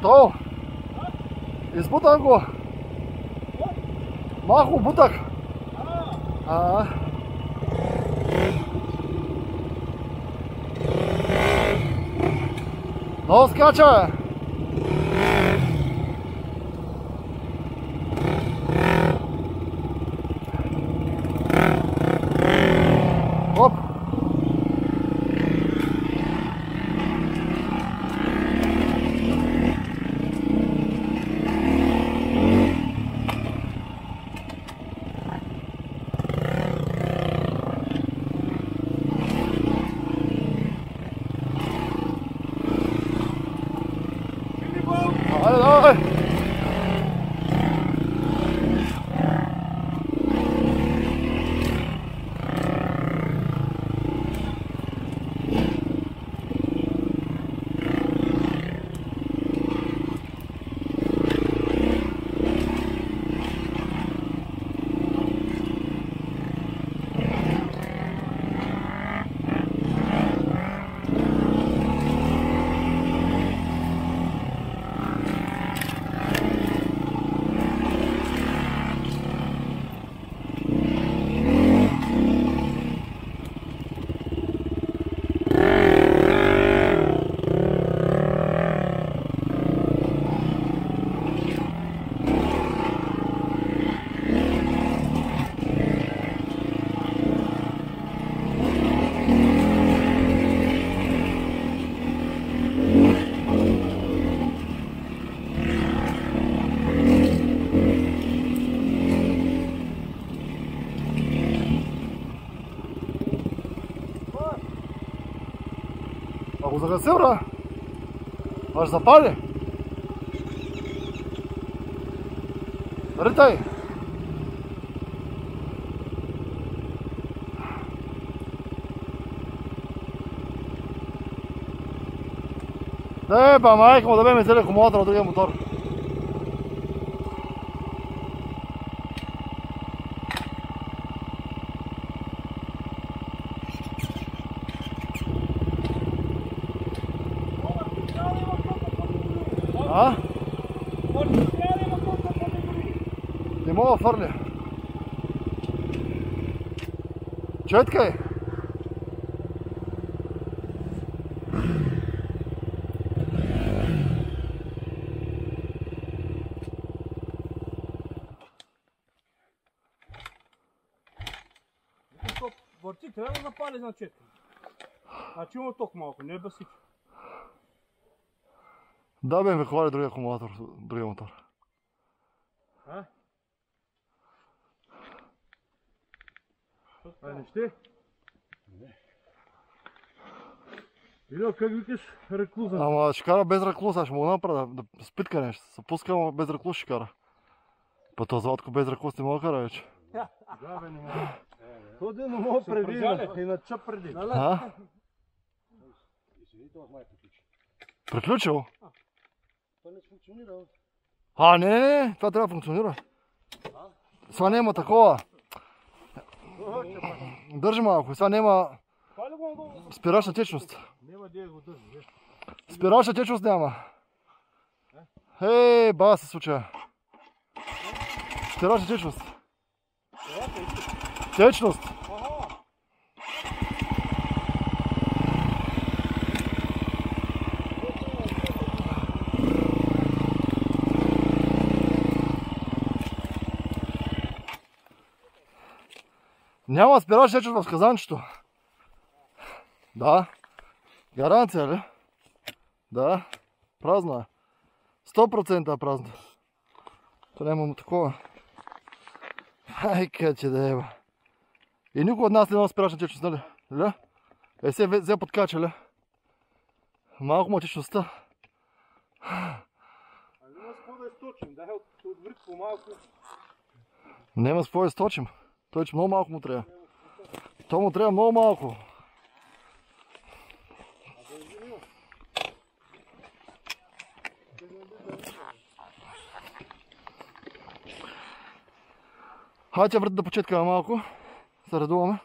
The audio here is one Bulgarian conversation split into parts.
Готово? Избутах го. Малко бутах. Много скача, бе. Оп. Давай, давай. Ако загаси, бра, аж запали. Ритай. Ба, майка му, да бе ми взели акумулатор от другия мотор. Не мога да фърля. Четкай! Върти, трябва да запали на четка. Значи има ток малко, не е басич. Да бе, ме хвали другия акумулатор, другия мотор. Не ще? Не. Или как викаш реклуза? Ама ще кара без реклуза, ще му направя да спитка нещо. Се пуска, без реклуз ще кара. Па този Златко без реклуз не мога да кара вече. Да бе, не мога. Ходи, не мога преди, и на чъп преди. Приключил? Това не функционира. Не, това трябва да функционира. Това няма такова. Държи малко, сега няма спирачна течност. Няма да го държи. Спирачна течност няма. Бава се случая. Спирачна течност. Течност. Няма спирачна течност в казанчето. Да. Гаранция ли? Да. Празно е. 100% празно. То няма такова. Айка, че да еба. И никой от нас не има спирачна течност, нали? Ля? Се взе подкача, ля? Малко му течността. Няма с какво да източим, дай от врик по малко. Няма с какво да източим. Той, че много малко му трябва. То му трябва много малко. Хайде врат да почеткаме малко. Се редуваме.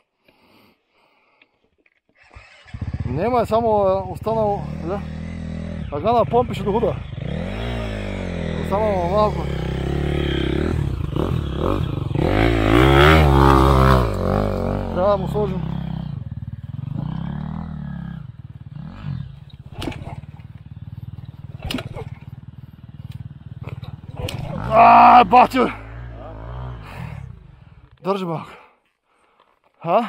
Нема е само останало. Ага на помпише до худа. Samo malko. Treba mu složim. Bacio! Drži malko. Ha?